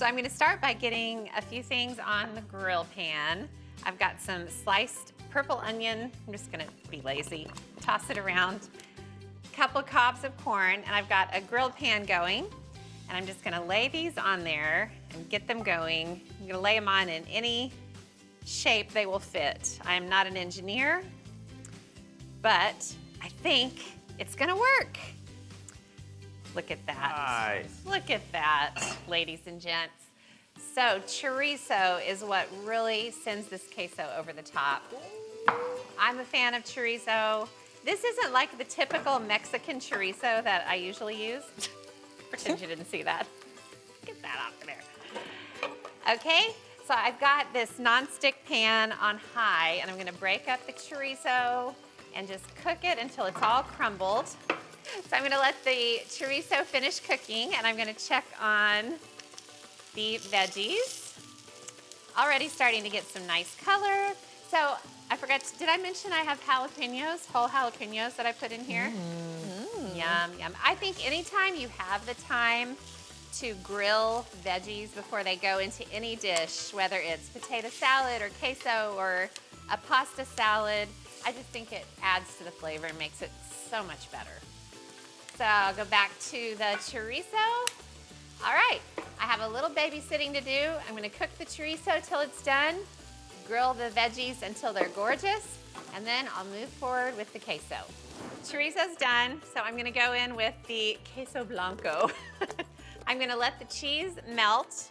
So I'm gonna start by getting a few things on the grill pan. I've got some sliced purple onion. I'm just gonna be lazy, toss it around. A couple of cobs of corn, and I've got a grilled pan going. And I'm just gonna lay these on there and get them going. I'm gonna lay them on in any shape they will fit. I am not an engineer, but I think it's gonna work. Look at that. Nice. Look at that, ladies and gents. So chorizo is what really sends this queso over the top. I'm a fan of chorizo. This isn't like the typical Mexican chorizo that I usually use. Pretend you didn't see that. Get that off of there. Okay, so I've got this non-stick pan on high, and I'm gonna break up the chorizo and just cook it until it's all crumbled. So I'm gonna let the chorizo finish cooking, and I'm gonna check on the veggies. Already starting to get some nice color. So I forgot, did I mention I have jalapenos, whole jalapenos that I put in here? Yum, yum. I think anytime you have the time to grill veggies before they go into any dish, whether it's potato salad or queso or a pasta salad, I just think it adds to the flavor and makes it so much better. So I'll go back to the chorizo. All right, I have a little babysitting to do. I'm gonna cook the chorizo till it's done, grill the veggies until they're gorgeous, and then I'll move forward with the queso. Chorizo's done, so I'm gonna go in with the Queso Blanco. I'm gonna let the cheese melt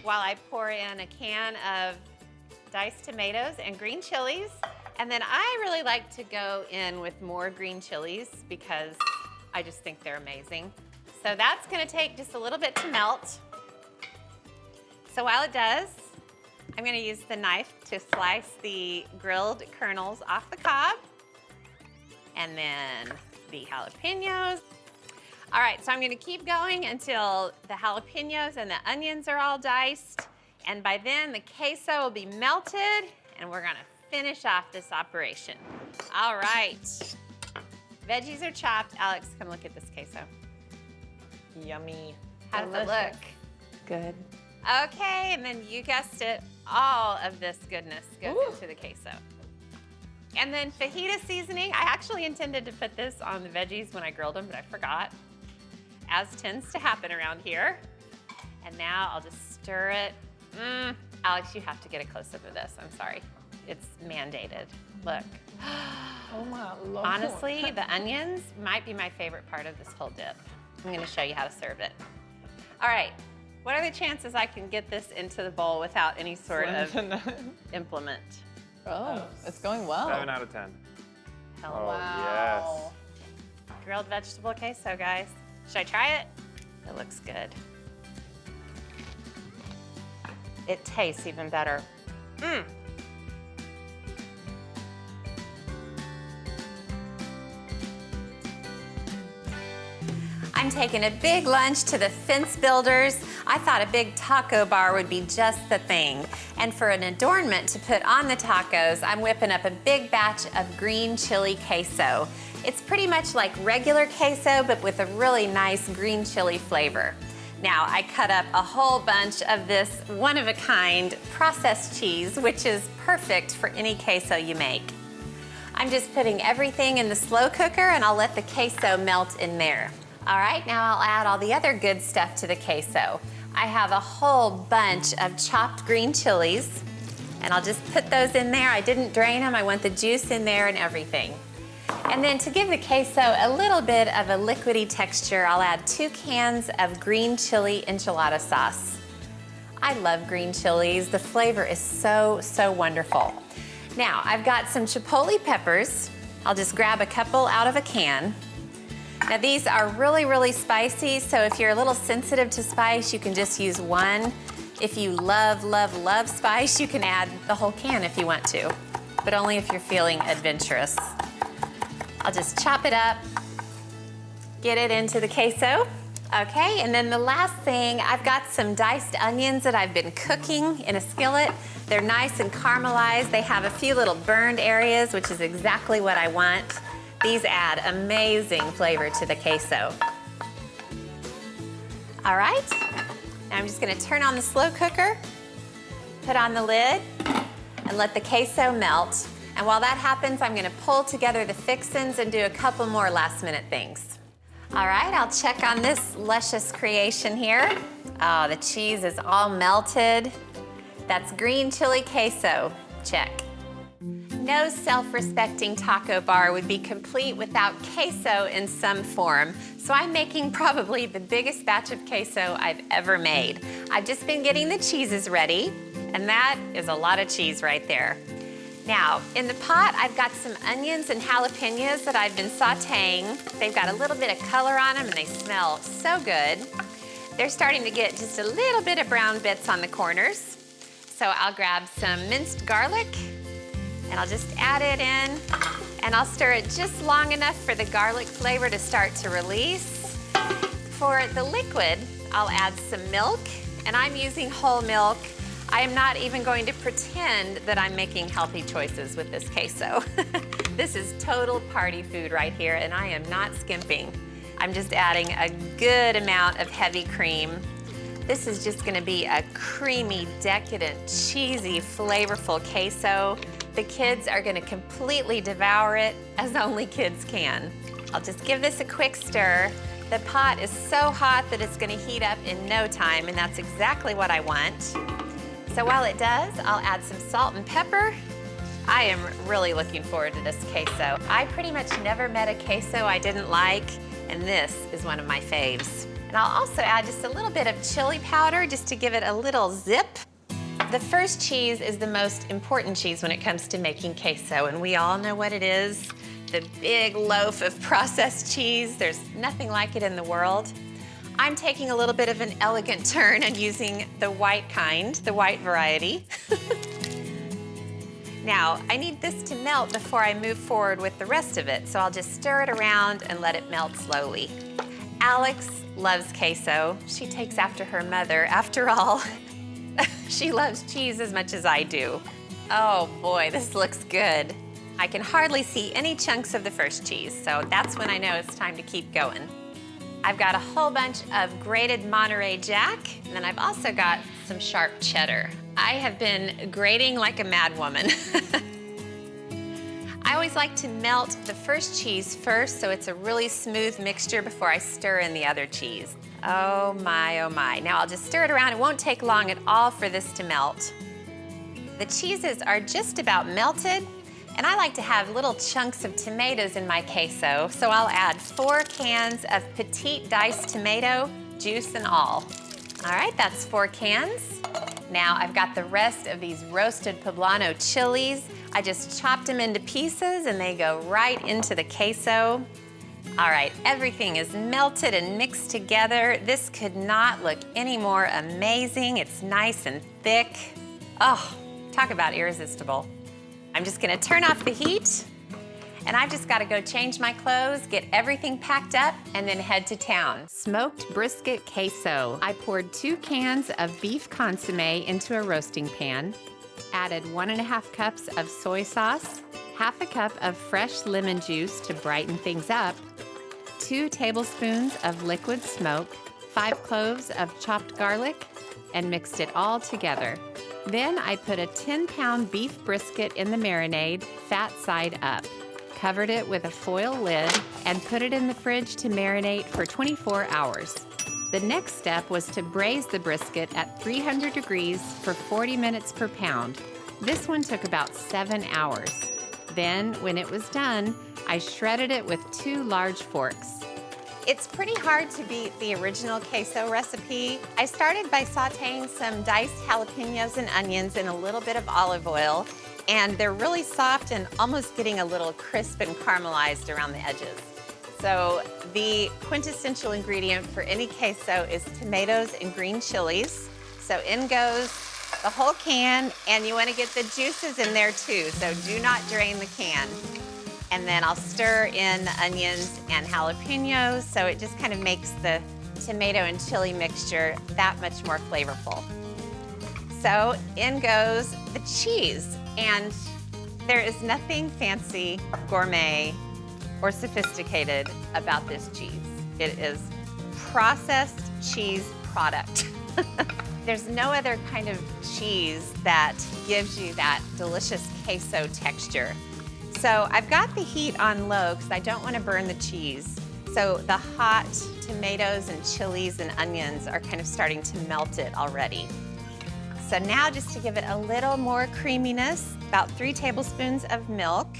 while I pour in a can of diced tomatoes and green chilies. And then I really like to go in with more green chilies because I just think they're amazing. So that's gonna take just a little bit to melt. So while it does, I'm gonna use the knife to slice the grilled kernels off the cob, and then the jalapenos. All right, so I'm gonna keep going until the jalapenos and the onions are all diced, and by then the queso will be melted, and we're gonna finish off this operation. All right, veggies are chopped. Alex, come look at this queso. Yummy. How does it look? Good. Okay, and then you guessed it, all of this goodness goes into the queso. And then fajita seasoning. I actually intended to put this on the veggies when I grilled them, but I forgot, as tends to happen around here. And now I'll just stir it. Alex, you have to get a close-up of this. I'm sorry. It's mandated. Look. Oh my Lord. Honestly, the onions might be my favorite part of this whole dip. I'm gonna show you how to serve it. All right, what are the chances I can get this into the bowl without any sort of implement? Oh, it's going well. 7 out of 10. Hell, Oh, Wow. grilled vegetable queso, guys. Should I try it? It looks good. It tastes even better. I'm taking a big lunch to the Fence Builders. I thought a big taco bar would be just the thing. And for an adornment to put on the tacos, I'm whipping up a big batch of green chili queso. It's pretty much like regular queso, but with a really nice green chili flavor. Now, I cut up a whole bunch of this one-of-a-kind processed cheese, which is perfect for any queso you make. I'm just putting everything in the slow cooker, and I'll let the queso melt in there. All right, now I'll add all the other good stuff to the queso. I have a whole bunch of chopped green chilies, and I'll just put those in there. I didn't drain them. I want the juice in there and everything. And then to give the queso a little bit of a liquidy texture, I'll add 2 cans of green chili enchilada sauce. I love green chilies. The flavor is so, so wonderful. Now, I've got some chipotle peppers. I'll just grab a couple out of a can. Now these are really, really spicy, so if you're a little sensitive to spice, you can just use 1. If you love, love, love spice, you can add the whole can if you want to, but only if you're feeling adventurous. I'll just chop it up, get it into the queso. Okay, and then the last thing, I've got some diced onions that I've been cooking in a skillet. They're nice and caramelized. They have a few little burned areas, which is exactly what I want. These add amazing flavor to the queso. All right, Now I'm just gonna turn on the slow cooker, put on the lid, and let the queso melt. And while that happens, I'm gonna pull together the fixins and do a couple more last minute things. All right, I'll check on this luscious creation here. Oh, the cheese is all melted. That's green chili queso, check. No self-respecting taco bar would be complete without queso in some form. So I'm making probably the biggest batch of queso I've ever made. I've just been getting the cheeses ready, and that is a lot of cheese right there. Now, in the pot, I've got some onions and jalapenos that I've been sauteing. They've got a little bit of color on them and they smell so good. They're starting to get just a little bit of brown bits on the corners. So I'll grab some minced garlic and I'll just add it in and I'll stir it just long enough for the garlic flavor to start to release. For the liquid, I'll add some milk, and I'm using whole milk. I am not even going to pretend that I'm making healthy choices with this queso. This is total party food right here, and I am not skimping. I'm just adding a good amount of heavy cream. This is just gonna be a creamy, decadent, cheesy, flavorful queso. The kids are gonna completely devour it, as only kids can. I'll just give this a quick stir. The pot is so hot that it's gonna heat up in no time, and that's exactly what I want. So while it does, I'll add some salt and pepper. I am really looking forward to this queso. I pretty much never met a queso I didn't like, and this is one of my faves. And I'll also add just a little bit of chili powder just to give it a little zip. The first cheese is the most important cheese when it comes to making queso, and we all know what it is. The big loaf of processed cheese. There's nothing like it in the world. I'm taking a little bit of an elegant turn and using the white kind, the white variety. Now, I need this to melt before I move forward with the rest of it, so I'll just stir it around and let it melt slowly. Alex loves queso. She takes after her mother. After all, she loves cheese as much as I do. Oh boy, this looks good. I can hardly see any chunks of the first cheese, so that's when I know it's time to keep going. I've got a whole bunch of grated Monterey Jack, and then I've also got some sharp cheddar. I have been grating like a mad woman. I always like to melt the first cheese first so it's a really smooth mixture before I stir in the other cheese. Oh my, oh my. Now I'll just stir it around. It won't take long at all for this to melt. The cheeses are just about melted, and I like to have little chunks of tomatoes in my queso, so I'll add 4 cans of petite diced tomato, juice and all. All right, that's 4 cans. Now I've got the rest of these roasted poblano chilies. I just chopped them into pieces and they go right into the queso. All right, everything is melted and mixed together. This could not look any more amazing. It's nice and thick. Oh, talk about irresistible. I'm just gonna turn off the heat, and I've just gotta go change my clothes, get everything packed up, and then head to town. Smoked brisket queso. I poured 2 cans of beef consomme into a roasting pan, added 1½ cups of soy sauce, 1/2 cup of fresh lemon juice to brighten things up, 2 tablespoons of liquid smoke, 5 cloves of chopped garlic, and mixed it all together. Then I put a 10-pound beef brisket in the marinade, fat side up, covered it with a foil lid, and put it in the fridge to marinate for 24 hours. The next step was to braise the brisket at 300 degrees for 40 minutes per pound. This one took about 7 hours. Then, when it was done, I shredded it with 2 large forks. It's pretty hard to beat the original queso recipe. I started by sauteing some diced jalapenos and onions in a little bit of olive oil, and they're really soft and almost getting a little crisp and caramelized around the edges. So the quintessential ingredient for any queso is tomatoes and green chilies. So in goes the whole can, and you want to get the juices in there too, so do not drain the can. And then I'll stir in the onions and jalapenos, so it just kind of makes the tomato and chili mixture that much more flavorful. So in goes the cheese, and there is nothing fancy, gourmet, or sophisticated about this cheese. It is processed cheese product. There's no other kind of cheese that gives you that delicious queso texture. So I've got the heat on low because I don't want to burn the cheese. So the hot tomatoes and chilies and onions are kind of starting to melt it already. So now just to give it a little more creaminess, about 3 tablespoons of milk.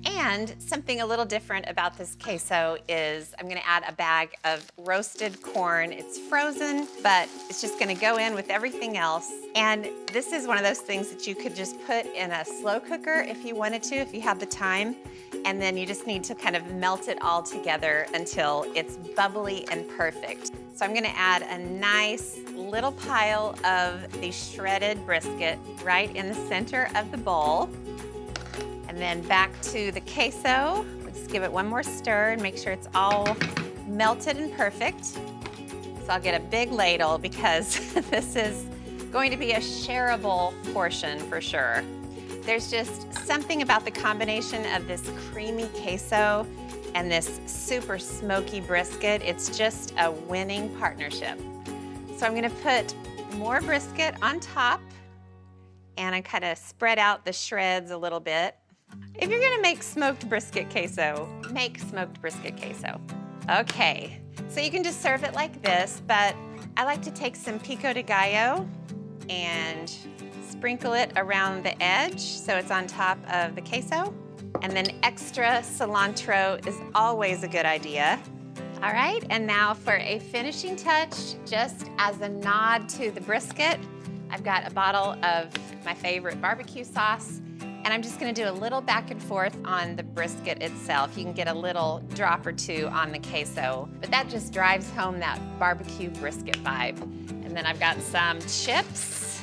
And something a little different about this queso is I'm gonna add a bag of roasted corn. It's frozen, but it's just gonna go in with everything else. And this is one of those things that you could just put in a slow cooker if you wanted to, if you have the time. And then you just need to kind of melt it all together until it's bubbly and perfect. So I'm gonna add a nice little pile of the shredded brisket right in the center of the bowl. And then back to the queso. Let's give it one more stir and make sure it's all melted and perfect. So I'll get a big ladle because this is going to be a shareable portion for sure. There's just something about the combination of this creamy queso and this super smoky brisket. It's just a winning partnership. So I'm gonna put more brisket on top and I kind of spread out the shreds a little bit. If you're gonna make smoked brisket queso, make smoked brisket queso. Okay, so you can just serve it like this, but I like to take some pico de gallo and sprinkle it around the edge so it's on top of the queso. And then extra cilantro is always a good idea. All right, and now for a finishing touch, just as a nod to the brisket, I've got a bottle of my favorite barbecue sauce, and I'm just gonna do a little back and forth on the brisket itself. You can get a little drop or two on the queso, but that just drives home that barbecue brisket vibe. And then I've got some chips,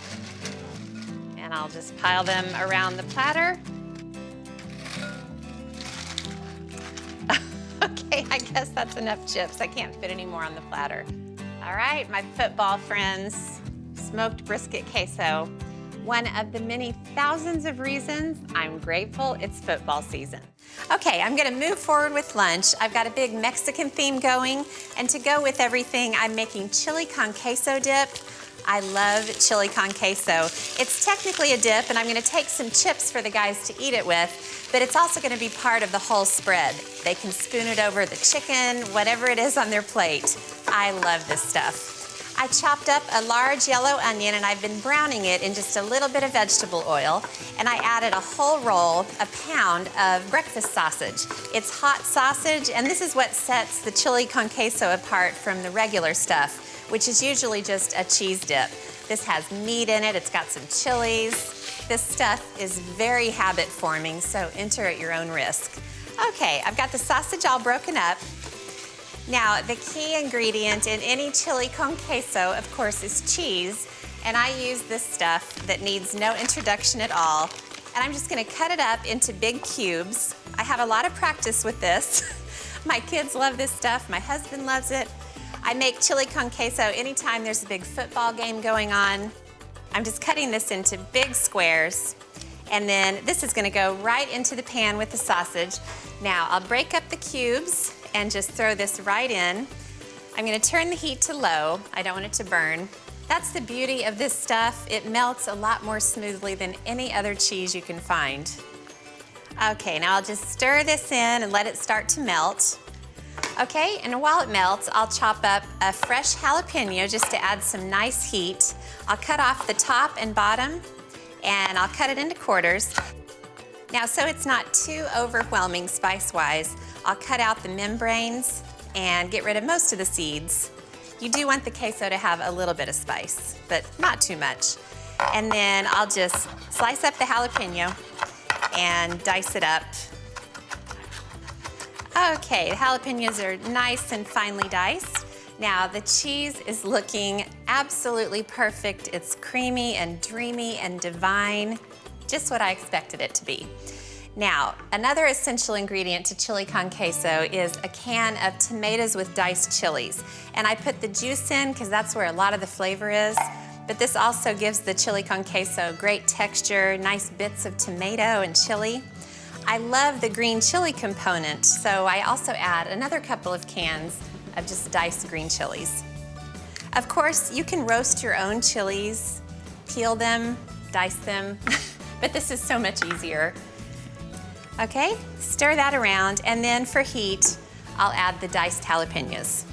and I'll just pile them around the platter. Okay, I guess that's enough chips. I can't fit any more on the platter. All right, my football friends, smoked brisket queso. One of the many thousands of reasons I'm grateful it's football season. Okay, I'm gonna move forward with lunch. I've got a big Mexican theme going, and to go with everything, I'm making chili con queso dip. I love chili con queso. It's technically a dip, and I'm gonna take some chips for the guys to eat it with, but it's also gonna be part of the whole spread. They can spoon it over the chicken, whatever it is on their plate. I love this stuff. I chopped up a large yellow onion and I've been browning it in just a little bit of vegetable oil, and I added a whole roll, a pound of breakfast sausage. It's hot sausage, and this is what sets the chili con queso apart from the regular stuff, which is usually just a cheese dip. This has meat in it, it's got some chilies. This stuff is very habit forming, so enter at your own risk. Okay, I've got the sausage all broken up. Now, the key ingredient in any chili con queso, of course, is cheese, and I use this stuff that needs no introduction at all. And I'm just gonna cut it up into big cubes. I have a lot of practice with this. My kids love this stuff, my husband loves it. I make chili con queso anytime there's a big football game going on. I'm just cutting this into big squares, and then this is gonna go right into the pan with the sausage. Now, I'll break up the cubes and just throw this right in. I'm gonna turn the heat to low. I don't want it to burn. That's the beauty of this stuff. It melts a lot more smoothly than any other cheese you can find. Okay, now I'll just stir this in and let it start to melt. Okay, and while it melts, I'll chop up a fresh jalapeno just to add some nice heat. I'll cut off the top and bottom, and I'll cut it into quarters. Now, so it's not too overwhelming spice-wise, I'll cut out the membranes and get rid of most of the seeds. You do want the queso to have a little bit of spice, but not too much. And then I'll just slice up the jalapeno and dice it up. Okay, the jalapenos are nice and finely diced. Now, the cheese is looking absolutely perfect. It's creamy and dreamy and divine, just what I expected it to be. Now, another essential ingredient to chili con queso is a can of tomatoes with diced chilies. And I put the juice in because that's where a lot of the flavor is. But this also gives the chili con queso great texture, nice bits of tomato and chili. I love the green chili component, so I also add another couple of cans of just diced green chilies. Of course, you can roast your own chilies, peel them, dice them, but this is so much easier. Okay, stir that around, and then for heat, I'll add the diced jalapenos.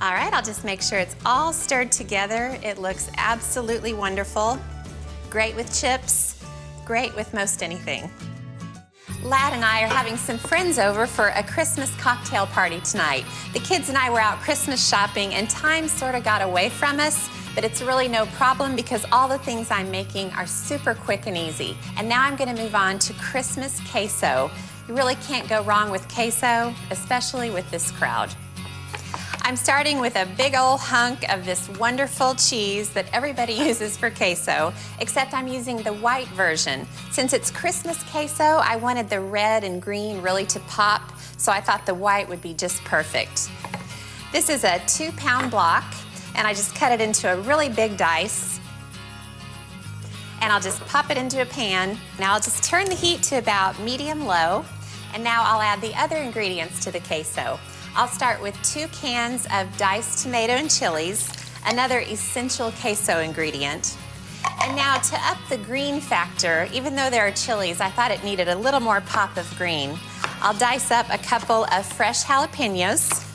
All right, I'll just make sure it's all stirred together. It looks absolutely wonderful. Great with chips, great with most anything. Lad and I are having some friends over for a Christmas cocktail party tonight. The kids and I were out Christmas shopping and time sort of got away from us, but it's really no problem because all the things I'm making are super quick and easy. And now I'm gonna move on to Christmas queso. You really can't go wrong with queso, especially with this crowd. I'm starting with a big old hunk of this wonderful cheese that everybody uses for queso, except I'm using the white version. Since it's Christmas queso, I wanted the red and green really to pop, so I thought the white would be just perfect. This is a 2-pound block, and I just cut it into a really big dice. And I'll just pop it into a pan. Now I'll just turn the heat to about medium-low, and now I'll add the other ingredients to the queso. I'll start with 2 cans of diced tomato and chilies, another essential queso ingredient. And now to up the green factor, even though there are chilies, I thought it needed a little more pop of green. I'll dice up a couple of fresh jalapenos.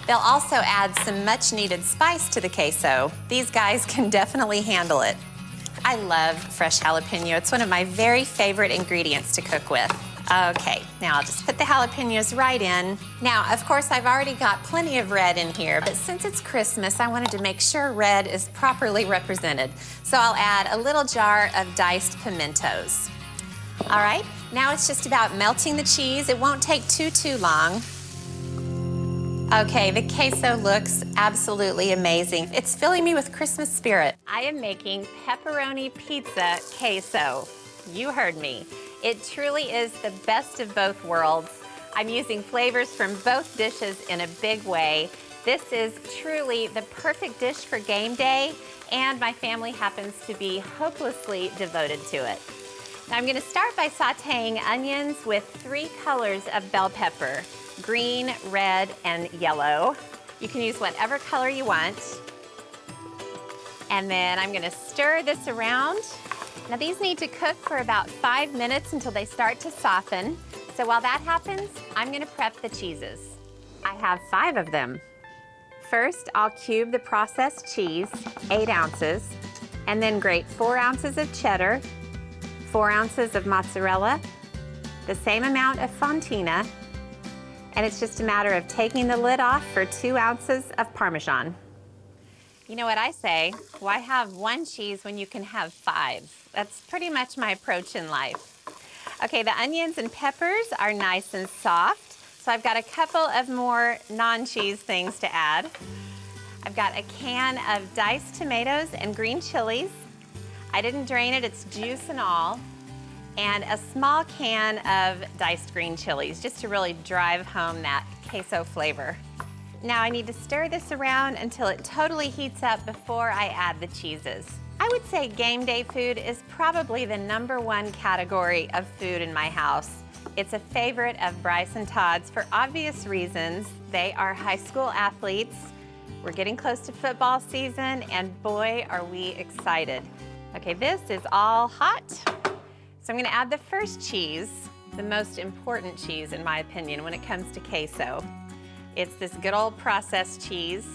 They'll also add some much needed spice to the queso. These guys can definitely handle it. I love fresh jalapeno. It's one of my very favorite ingredients to cook with. Okay, now I'll just put the jalapenos right in. Now, of course, I've already got plenty of red in here, but since it's Christmas, I wanted to make sure red is properly represented. So I'll add a little jar of diced pimentos. All right, now it's just about melting the cheese. It won't take too long. Okay, the queso looks absolutely amazing. It's filling me with Christmas spirit. I am making pepperoni pizza queso. You heard me. It truly is the best of both worlds. I'm using flavors from both dishes in a big way. This is truly the perfect dish for game day, and my family happens to be hopelessly devoted to it. Now I'm gonna start by sauteing onions with 3 colors of bell pepper, green, red, and yellow. You can use whatever color you want. And then I'm gonna stir this around. Now these need to cook for about 5 minutes until they start to soften. So while that happens, I'm gonna prep the cheeses. I have 5 of them. First, I'll cube the processed cheese, 8 ounces, and then grate 4 ounces of cheddar, 4 ounces of mozzarella, the same amount of fontina, and it's just a matter of taking the lid off for 2 ounces of Parmesan. You know what I say, why have 1 cheese when you can have 5? That's pretty much my approach in life. Okay, the onions and peppers are nice and soft, so I've got a couple of more non-cheese things to add. I've got a can of diced tomatoes and green chilies. I didn't drain it, it's juice and all. And a small can of diced green chilies, just to really drive home that queso flavor. Now I need to stir this around until it totally heats up before I add the cheeses. I would say game day food is probably the #1 category of food in my house. It's a favorite of Bryce and Todd's for obvious reasons. They are high school athletes. We're getting close to football season, and boy, are we excited. Okay, this is all hot. So I'm gonna add the first cheese, the most important cheese in my opinion when it comes to queso. It's this good old processed cheese,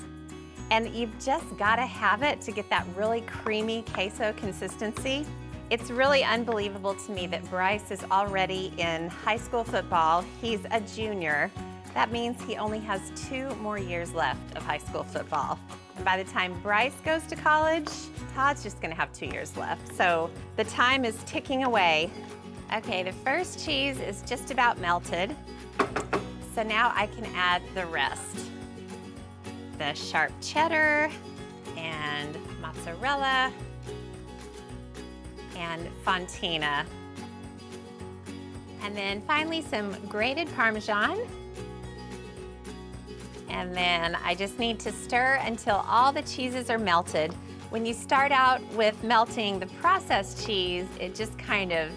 and you've just gotta have it to get that really creamy queso consistency. It's really unbelievable to me that Bryce is already in high school football. He's a junior. That means he only has 2 more years left of high school football. And by the time Bryce goes to college, Todd's just gonna have 2 years left. So the time is ticking away. Okay, the first cheese is just about melted. So now I can add the rest. The sharp cheddar and mozzarella and fontina. And then finally some grated Parmesan. And then I just need to stir until all the cheeses are melted. When you start out with melting the processed cheese, it just kind of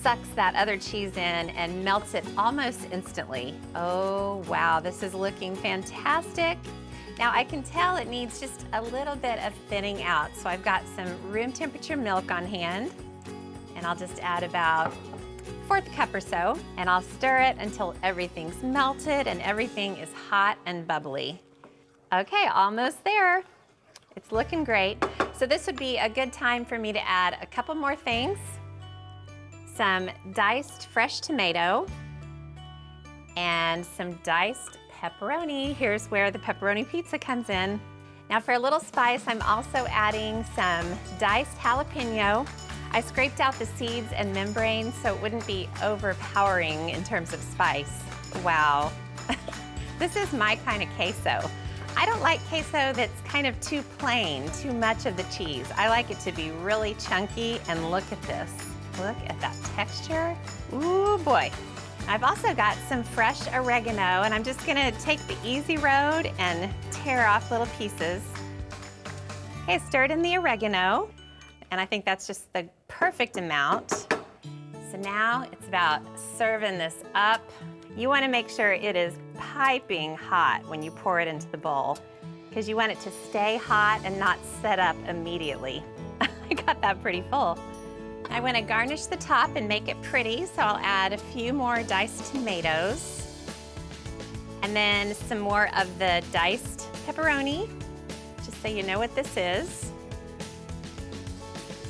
sucks that other cheese in and melts it almost instantly. Oh, wow, this is looking fantastic. Now I can tell it needs just a little bit of thinning out, so I've got some room temperature milk on hand, and I'll just add about 1/4 cup or so, and I'll stir it until everything's melted and everything is hot and bubbly. Okay, almost there. It's looking great. So this would be a good time for me to add a couple more things. Some diced fresh tomato and some diced pepperoni. Here's where the pepperoni pizza comes in. Now for a little spice, I'm also adding some diced jalapeno. I scraped out the seeds and membrane so it wouldn't be overpowering in terms of spice. Wow. This is my kind of queso. I don't like queso that's kind of too plain, too much of the cheese. I like it to be really chunky, and look at this. Look at that texture. Ooh boy. I've also got some fresh oregano, and I'm just gonna take the easy road and tear off little pieces. Okay, stirred in the oregano, and I think that's just the perfect amount. So now it's about serving this up. You wanna make sure it is piping hot when you pour it into the bowl, because you want it to stay hot and not set up immediately. I got that pretty full. I want to garnish the top and make it pretty, so I'll add a few more diced tomatoes and then some more of the diced pepperoni, just so you know what this is.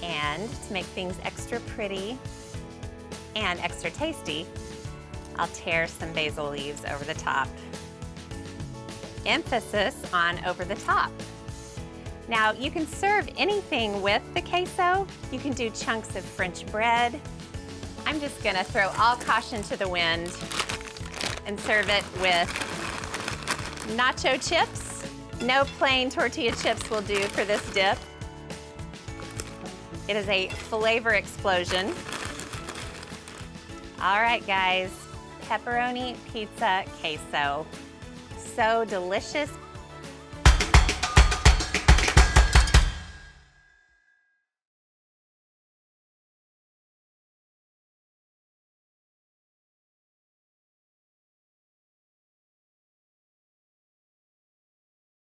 And to make things extra pretty and extra tasty, I'll tear some basil leaves over the top. Emphasis on over the top. Now, you can serve anything with the queso. You can do chunks of French bread. I'm just gonna throw all caution to the wind and serve it with nacho chips. No plain tortilla chips will do for this dip. It is a flavor explosion. All right, guys, pepperoni pizza queso. So delicious,